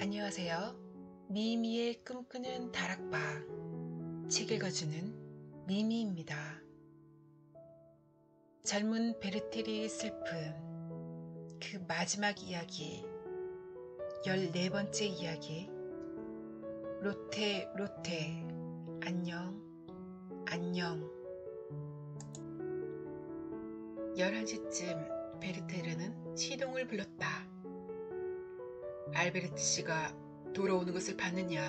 안녕하세요. 미미의 꿈꾸는 다락방 책 읽어주는 미미입니다. 젊은 베르테리의 슬픈 그 마지막 이야기 14번째 이야기 로테 안녕 안녕 11시쯤 베르테르는 시동을 불렀다. 알베르트 씨가 돌아오는 것을 봤느냐?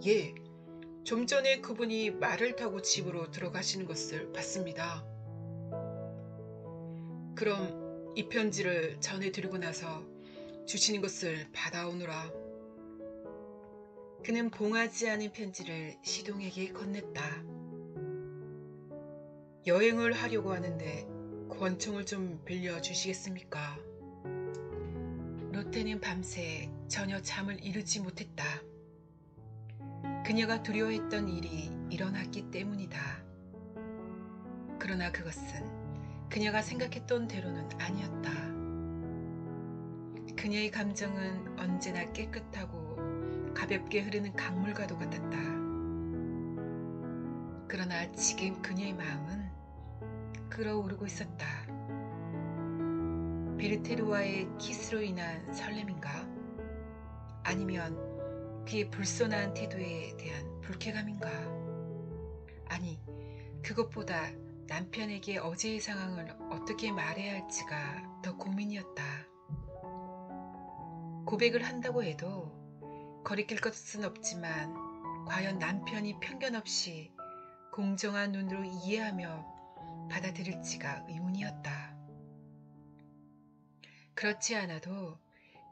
예, 좀 전에 그분이 말을 타고 집으로 들어가시는 것을 봤습니다. 그럼 이 편지를 전해드리고 나서 주시는 것을 받아오느라. 그는 봉하지 않은 편지를 시동에게 건넸다. 여행을 하려고 하는데 권총을 좀 빌려주시겠습니까? 로테는 밤새 전혀 잠을 이루지 못했다. 그녀가 두려워했던 일이 일어났기 때문이다. 그러나 그것은 그녀가 생각했던 대로는 아니었다. 그녀의 감정은 언제나 깨끗하고 가볍게 흐르는 강물과도 같았다. 그러나 지금 그녀의 마음은 끓어오르고 있었다. 베르테르와의 키스로 인한 설렘인가? 아니면 그의 불손한 태도에 대한 불쾌감인가? 아니, 그것보다 남편에게 어제의 상황을 어떻게 말해야 할지가 더 고민이었다. 고백을 한다고 해도 거리낄 것은 없지만 과연 남편이 편견 없이 공정한 눈으로 이해하며 받아들일지가 의문이었다. 그렇지 않아도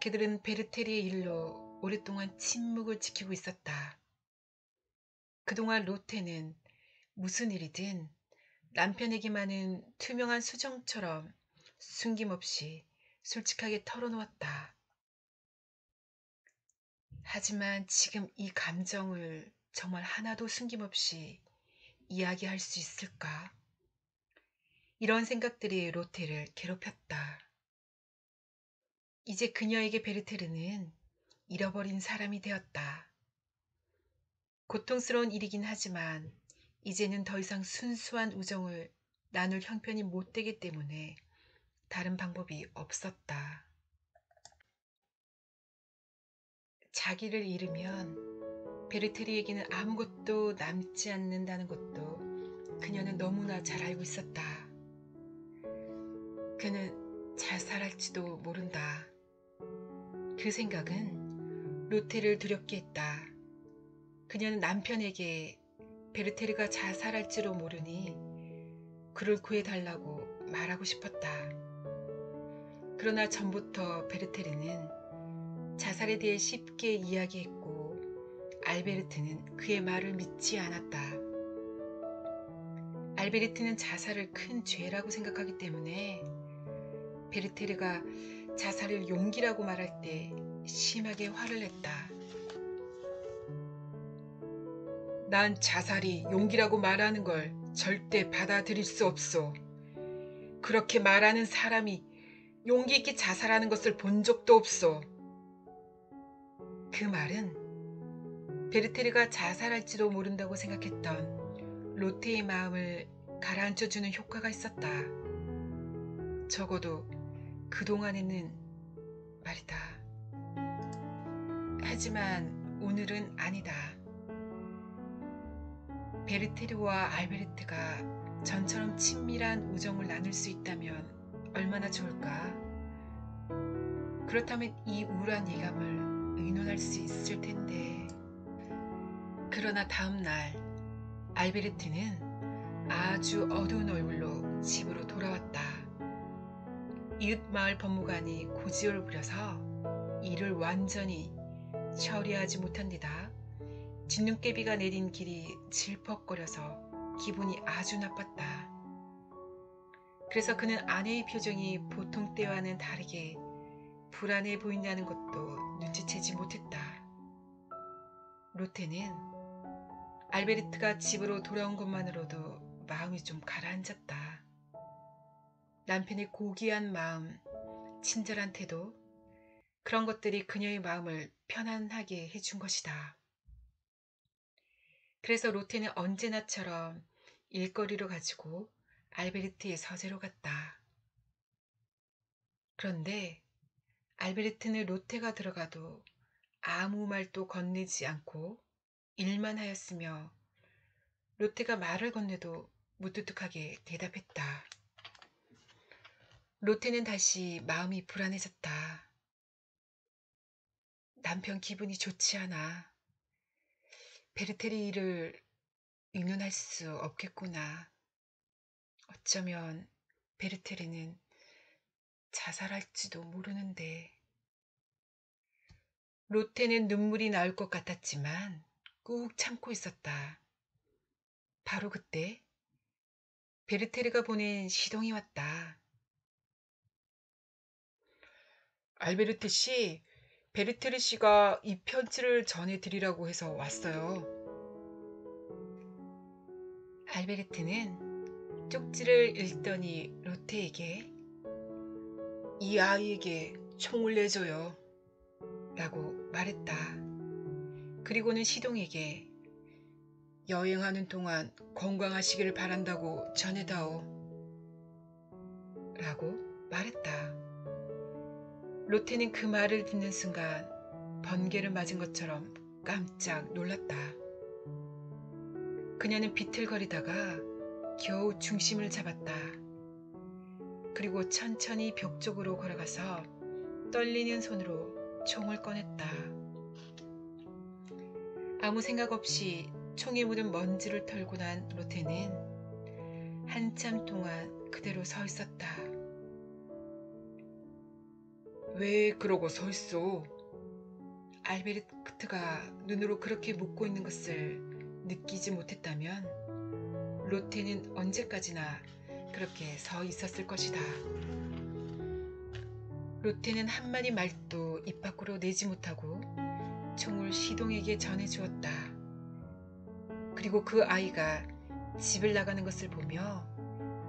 그들은 베르테리의 일로 오랫동안 침묵을 지키고 있었다. 그동안 로테는 무슨 일이든 남편에게만은 투명한 수정처럼 숨김없이 솔직하게 털어놓았다. 하지만 지금 이 감정을 정말 하나도 숨김없이 이야기할 수 있을까? 이런 생각들이 로테를 괴롭혔다. 이제 그녀에게 베르테르는 잃어버린 사람이 되었다. 고통스러운 일이긴 하지만 이제는 더 이상 순수한 우정을 나눌 형편이 못 되기 때문에 다른 방법이 없었다. 자기를 잃으면 베르테리에게는 아무것도 남지 않는다는 것도 그녀는 너무나 잘 알고 있었다. 그는 자살할지도 모른다. 그 생각은 로테를 두렵게 했다. 그녀는 남편에게 베르테르가 자살할지도 모르니 그를 구해달라고 말하고 싶었다. 그러나 전부터 베르테르는 자살에 대해 쉽게 이야기했고 알베르트는 그의 말을 믿지 않았다. 알베르트는 자살을 큰 죄라고 생각하기 때문에 베르테르가 자살을 용기라고 말할 때 심하게 화를 냈다. 난 자살이 용기라고 말하는 걸 절대 받아들일 수 없어. 그렇게 말하는 사람이 용기 있게 자살하는 것을 본 적도 없어. 그 말은 베르테르가 자살할지도 모른다고 생각했던 로테의 마음을 가라앉혀주는 효과가 있었다. 적어도 그동안에는 말이다. 하지만 오늘은 아니다. 베르테르와 알베르트가 전처럼 친밀한 우정을 나눌 수 있다면 얼마나 좋을까? 그렇다면 이 우울한 예감을 의논할 수 있을 텐데. 그러나 다음 날 알베르트는 아주 어두운 얼굴로 집으로 돌아왔다. 이웃 마을 법무관이 고지혈을 부려서 일을 완전히 처리하지 못한 데다 진눈깨비가 내린 길이 질퍽거려서 기분이 아주 나빴다. 그래서 그는 아내의 표정이 보통 때와는 다르게 불안해 보인다는 것도 눈치채지 못했다. 로테는 알베르트가 집으로 돌아온 것만으로도 마음이 좀 가라앉았다. 남편의 고귀한 마음, 친절한 태도, 그런 것들이 그녀의 마음을 편안하게 해준 것이다. 그래서 로테는 언제나처럼 일거리를 가지고 알베르트의 서재로 갔다. 그런데 알베르트는 로테가 들어가도 아무 말도 건네지 않고 일만 하였으며 로테가 말을 건네도 무뚝뚝하게 대답했다. 로테는 다시 마음이 불안해졌다. 남편 기분이 좋지 않아. 베르테리를 의논할 수 없겠구나. 어쩌면 베르테리는 자살할지도 모르는데. 로테는 눈물이 나올 것 같았지만 꾹 참고 있었다. 바로 그때 베르테르가 보낸 시동이 왔다. 알베르트 씨, 베르테르 씨가 이 편지를 전해드리라고 해서 왔어요. 알베르트는 쪽지를 읽더니 로테에게 이 아이에게 총을 내줘요 라고 말했다. 그리고는 시동에게 여행하는 동안 건강하시길 바란다고 전해다오 라고 말했다. 로테는 그 말을 듣는 순간 번개를 맞은 것처럼 깜짝 놀랐다. 그녀는 비틀거리다가 겨우 중심을 잡았다. 그리고 천천히 벽 쪽으로 걸어가서 떨리는 손으로 총을 꺼냈다. 아무 생각 없이 총에 묻은 먼지를 털고 난 로테는 한참 동안 그대로 서 있었다. 왜 그러고 서 있어? 알베르트가 눈으로 그렇게 묻고 있는 것을 느끼지 못했다면 로테는 언제까지나 그렇게 서 있었을 것이다. 로테는 한마디 말도 입 밖으로 내지 못하고 총을 시동에게 전해주었다. 그리고 그 아이가 집을 나가는 것을 보며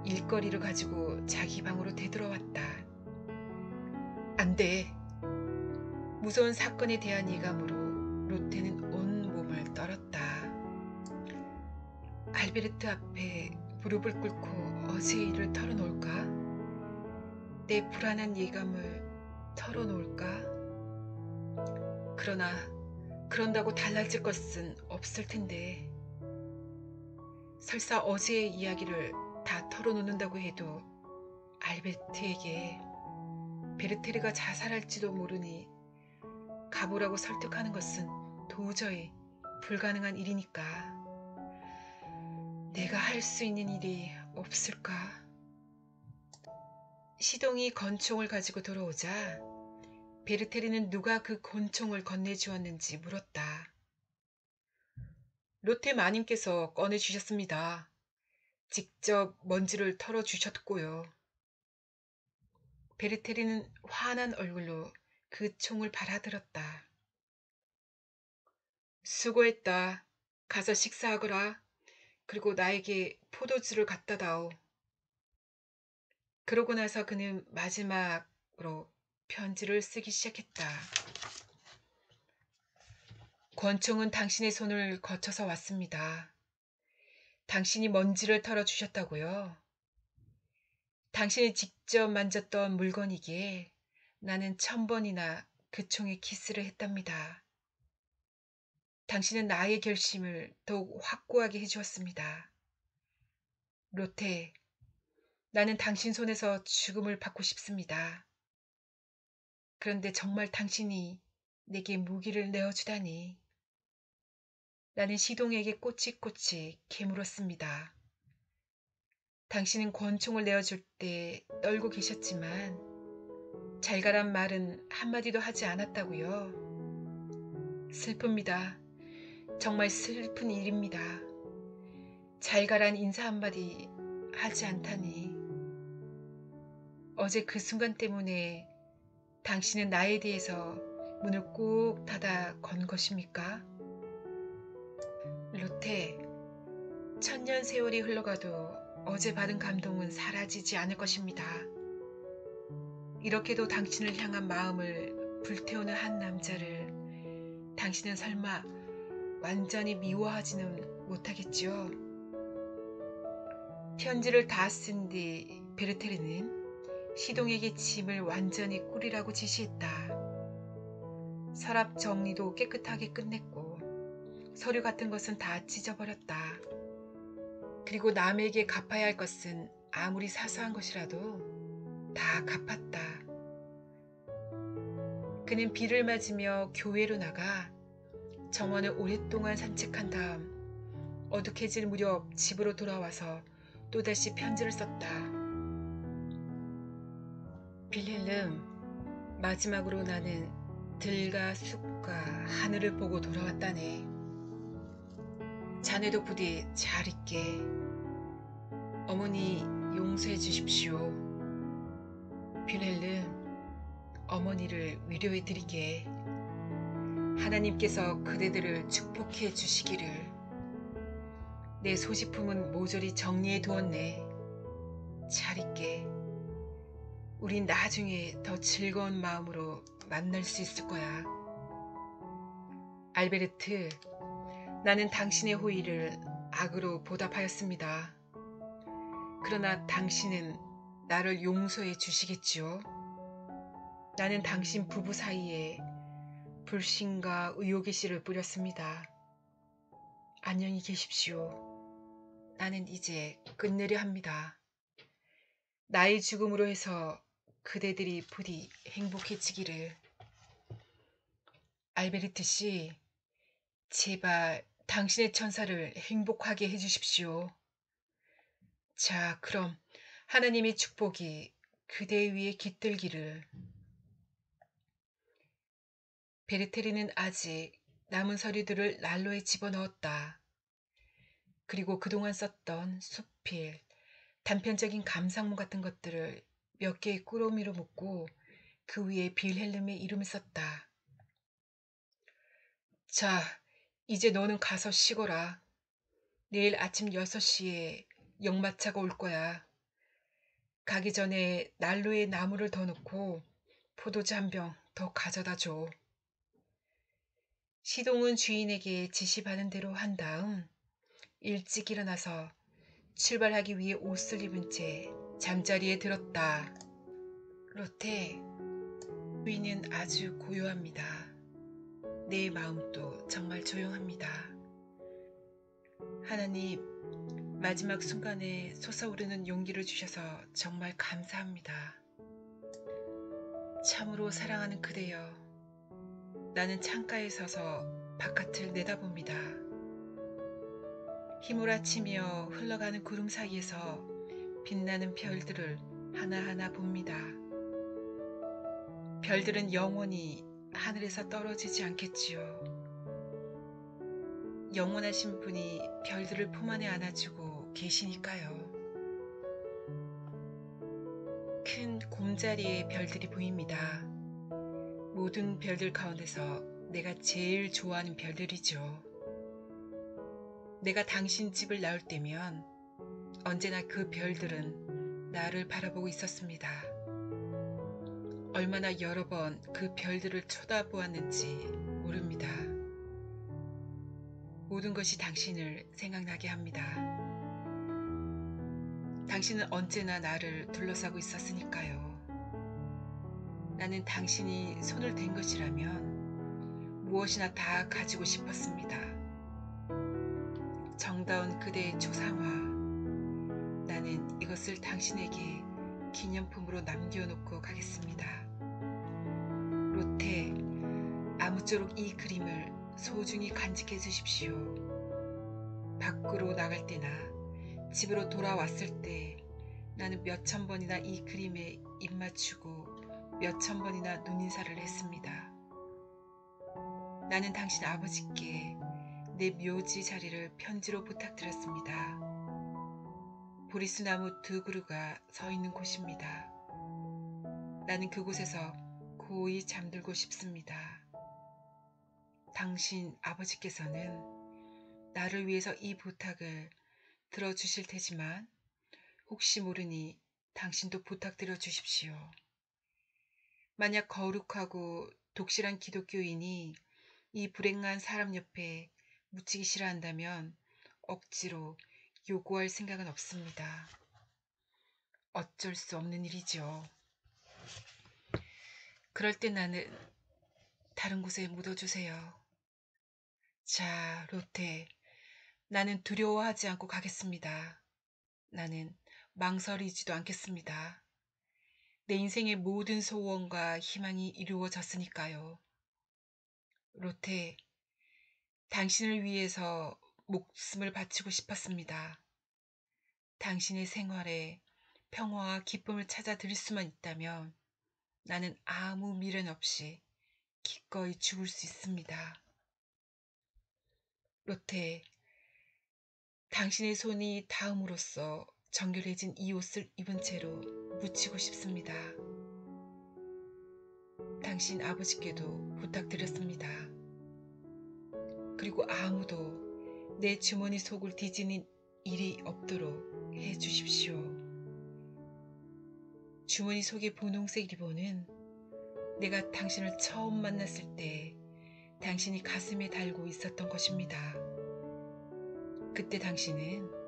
일거리를 가지고 자기 방으로 되돌아왔다. 안 돼. 무서운 사건에 대한 예감으로 로테는 온 몸을 떨었다. 알베르트 앞에 무릎을 꿇고 어제의 일을 털어놓을까? 내 불안한 예감을 털어놓을까? 그러나 그런다고 달라질 것은 없을 텐데. 설사 어제의 이야기를 다 털어놓는다고 해도 알베르트에게 베르테르가 자살할지도 모르니 가보라고 설득하는 것은 도저히 불가능한 일이니까. 내가 할 수 있는 일이 없을까? 시동이 권총을 가지고 돌아오자 베르테르는 누가 그 권총을 건네주었는지 물었다. 로테 마님께서 꺼내주셨습니다. 직접 먼지를 털어주셨고요. 베르테르는 환한 얼굴로 그 총을 받아들었다. 수고했다. 가서 식사하거라. 그리고 나에게 포도주를 갖다 다오. 그러고 나서 그는 마지막으로 편지를 쓰기 시작했다. 권총은 당신의 손을 거쳐서 왔습니다. 당신이 먼지를 털어주셨다고요. 당신이 직접 만졌던 물건이기에 나는 1000번이나 그 총에 키스를 했답니다. 당신은 나의 결심을 더욱 확고하게 해주었습니다. 로테, 나는 당신 손에서 죽음을 받고 싶습니다. 그런데 정말 당신이 내게 무기를 내어주다니. 나는 시동에게 꼬치꼬치 캐물었습니다. 당신은 권총을 내어줄 때 떨고 계셨지만 잘 가란 말은 한마디도 하지 않았다고요. 슬픕니다. 정말 슬픈 일입니다. 잘 가란 인사 한마디 하지 않다니. 어제 그 순간 때문에 당신은 나에 대해서 문을 꼭 닫아 건 것입니까? 로테, 1000년 세월이 흘러가도 어제 받은 감동은 사라지지 않을 것입니다. 이렇게도 당신을 향한 마음을 불태우는 한 남자를 당신은 설마 완전히 미워하지는 못하겠죠? 편지를 다 쓴 뒤 베르테르는 시동에게 짐을 완전히 꾸리라고 지시했다. 서랍 정리도 깨끗하게 끝냈고 서류 같은 것은 다 찢어버렸다. 그리고 남에게 갚아야 할 것은 아무리 사소한 것이라도 다 갚았다. 그는 비를 맞으며 교회로 나가 정원을 오랫동안 산책한 다음 어둑해질 무렵 집으로 돌아와서 또다시 편지를 썼다. 빌헬름, 마지막으로 나는 들과 숲과 하늘을 보고 돌아왔다네. 자네도 부디 잘 있게. 어머니 용서해 주십시오. 빌헬름, 어머니를 위로해 드리게. 하나님께서 그대들을 축복해 주시기를. 내 소지품은 모조리 정리해 두었네. 잘 있게. 우린 나중에 더 즐거운 마음으로 만날 수 있을 거야. 알베르트, 나는 당신의 호의를 악으로 보답하였습니다. 그러나 당신은 나를 용서해 주시겠지요? 나는 당신 부부 사이에 불신과 의혹의 씨를 뿌렸습니다. 안녕히 계십시오. 나는 이제 끝내려 합니다. 나의 죽음으로 해서 그대들이 부디 행복해지기를. 알베르트 씨, 제발 당신의 천사를 행복하게 해주십시오. 자, 그럼 하나님의 축복이 그대 위에 깃들기를. 베르테르는 아직 남은 서류들을 난로에 집어넣었다. 그리고 그동안 썼던 수필, 단편적인 감상문 같은 것들을 몇 개의 꾸러미로 묶고 그 위에 빌헬름의 이름을 썼다. 자, 이제 너는 가서 쉬거라. 내일 아침 6시에 역마차가 올 거야. 가기 전에 난로에 나무를 더 넣고 포도주 한 병 더 가져다 줘. 시동은 주인에게 지시받은 대로 한 다음 일찍 일어나서 출발하기 위해 옷을 입은 채 잠자리에 들었다. 로테, 주인은 아주 고요합니다. 내 마음도 정말 조용합니다. 하나님, 마지막 순간에 솟아오르는 용기를 주셔서 정말 감사합니다. 참으로 사랑하는 그대여, 나는 창가에 서서 바깥을 내다봅니다. 휘몰아치며 흘러가는 구름 사이에서 빛나는 별들을 하나하나 봅니다. 별들은 영원히 하늘에서 떨어지지 않겠지요. 영원하신 분이 별들을 품 안에 안아주고 계시니까요. 큰 곰자리의 별들이 보입니다. 모든 별들 가운데서 내가 제일 좋아하는 별들이죠. 내가 당신 집을 나올 때면 언제나 그 별들은 나를 바라보고 있었습니다. 얼마나 여러 번 그 별들을 쳐다보았는지 모릅니다. 모든 것이 당신을 생각나게 합니다. 당신은 언제나 나를 둘러싸고 있었으니까요. 나는 당신이 손을 댄 것이라면 무엇이나 다 가지고 싶었습니다. 정다운 그대의 초상화, 나는 이것을 당신에게 기념품으로 남겨놓고 가겠습니다. 로테, 아무쪼록 이 그림을 소중히 간직해 주십시오. 밖으로 나갈 때나 집으로 돌아왔을 때 나는 몇천 번이나 이 그림에 입 맞추고 몇천 번이나 눈인사를 했습니다. 나는 당신 아버지께 내 묘지 자리를 편지로 부탁드렸습니다. 보리수나무 2그루가 서 있는 곳입니다. 나는 그곳에서 고이 잠들고 싶습니다. 당신 아버지께서는 나를 위해서 이 부탁을 들어주실 테지만 혹시 모르니 당신도 부탁드려 주십시오. 만약 거룩하고 독실한 기독교인이 이 불행한 사람 옆에 묻히기 싫어한다면 억지로 요구할 생각은 없습니다. 어쩔 수 없는 일이죠. 그럴 때 나는 다른 곳에 묻어주세요. 자, 로테, 나는 두려워하지 않고 가겠습니다. 나는 망설이지도 않겠습니다. 내 인생의 모든 소원과 희망이 이루어졌으니까요. 로테, 당신을 위해서 목숨을 바치고 싶었습니다. 당신의 생활에 평화와 기쁨을 찾아 드릴 수만 있다면 나는 아무 미련 없이 기꺼이 죽을 수 있습니다. 로테, 당신의 손이 닿음으로써 정결해진 이 옷을 입은 채로 묻히고 싶습니다. 당신 아버지께도 부탁드렸습니다. 그리고 아무도 내 주머니 속을 뒤지는 일이 없도록 해주십시오. 주머니 속의 분홍색 리본은 내가 당신을 처음 만났을 때 당신이 가슴에 달고 있었던 것입니다. 그때 당신은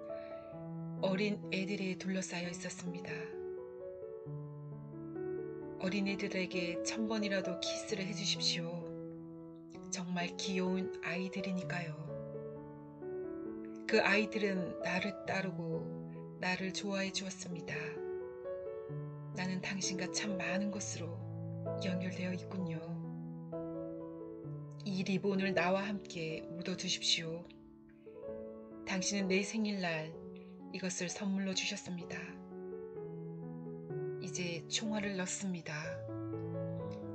어린 애들에 둘러싸여 있었습니다. 어린애들에게 1000번이라도 키스를 해주십시오. 정말 귀여운 아이들이니까요. 그 아이들은 나를 따르고 나를 좋아해 주었습니다. 나는 당신과 참 많은 것으로 연결되어 있군요. 이 리본을 나와 함께 묻어주십시오. 당신은 내 생일날 이것을 선물로 주셨습니다. 이제 총알을 넣습니다.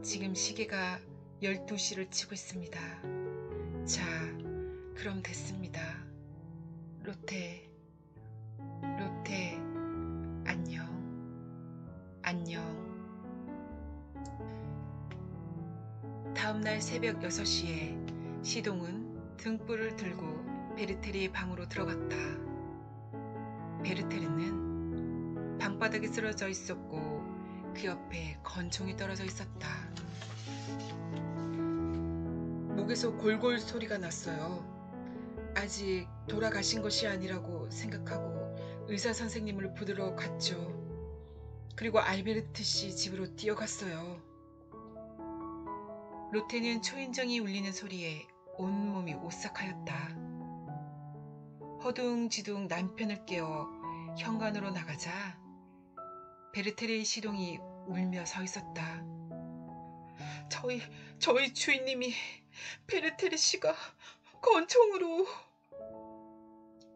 지금 시계가 12시를 치고 있습니다. 자, 그럼 됐습니다. 로테, 로테, 안녕, 안녕. 다음날 새벽 6시에 시동은 등불을 들고 베르테르의 방으로 들어갔다. 베르테르는 방바닥에 쓰러져 있었고 그 옆에 건총이 떨어져 있었다. 목에서 골골 소리가 났어요. 아직 돌아가신 것이 아니라고 생각하고 의사 선생님을 부르러 갔죠. 그리고 알베르트 씨 집으로 뛰어갔어요. 로테는 초인종이 울리는 소리에 온몸이 오싹하였다. 허둥지둥 남편을 깨워 현관으로 나가자 베르테르의 시동이 울며 서 있었다. 저희 주인님이 베르테르 씨가 권총으로.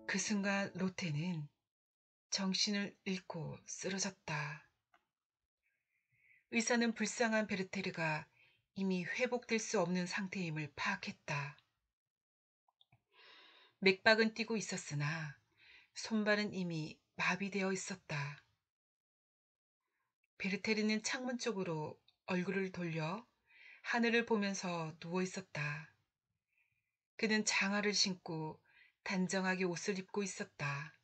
그 순간 로테는 정신을 잃고 쓰러졌다. 의사는 불쌍한 베르테르가 이미 회복될 수 없는 상태임을 파악했다. 맥박은 뛰고 있었으나 손발은 이미 마비되어 있었다. 베르테르는 창문 쪽으로 얼굴을 돌려 하늘을 보면서 누워 있었다. 그는 장화를 신고 단정하게 옷을 입고 있었다.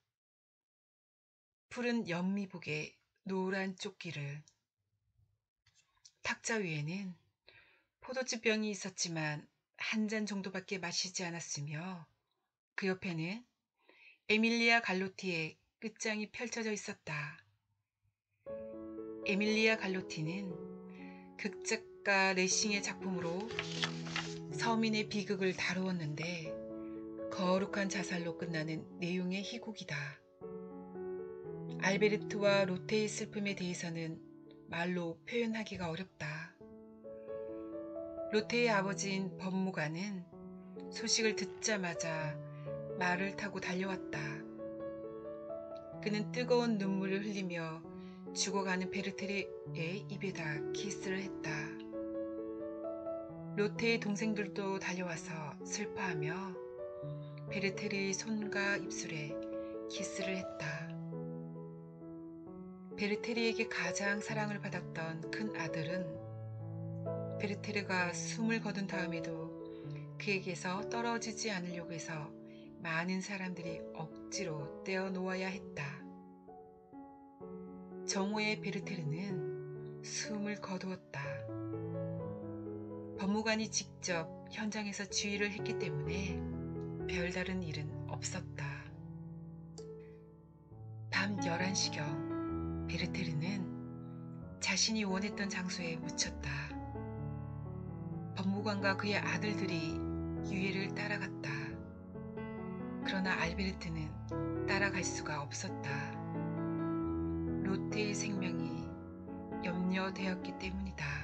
푸른 연미복에 노란 조끼를. 탁자 위에는 포도주병이 있었지만 한 잔 정도밖에 마시지 않았으며 그 옆에는 에밀리아 갈로티의 끝장이 펼쳐져 있었다. 에밀리아 갈로티는 극작가 레싱의 작품으로 서민의 비극을 다루었는데 거룩한 자살로 끝나는 내용의 희곡이다. 알베르트와 로테의 슬픔에 대해서는 말로 표현하기가 어렵다. 로테의 아버지인 법무관은 소식을 듣자마자 말을 타고 달려왔다. 그는 뜨거운 눈물을 흘리며 죽어가는 베르테르의 입에다 키스를 했다. 로테의 동생들도 달려와서 슬퍼하며 베르테르의 손과 입술에 키스를 했다. 베르테르에게 가장 사랑을 받았던 큰 아들은 베르테르가 숨을 거둔 다음에도 그에게서 떨어지지 않으려고 해서 많은 사람들이 억지로 떼어놓아야 했다. 정오의 베르테르는 숨을 거두었다. 법무관이 직접 현장에서 지휘를 했기 때문에 별다른 일은 없었다. 밤 11시경 베르테르는 자신이 원했던 장소에 묻혔다. 법무관과 그의 아들들이 유해를 따라갔다. 그러나 알베르트는 따라갈 수가 없었다. 로테의 생명이 염려되었기 때문이다.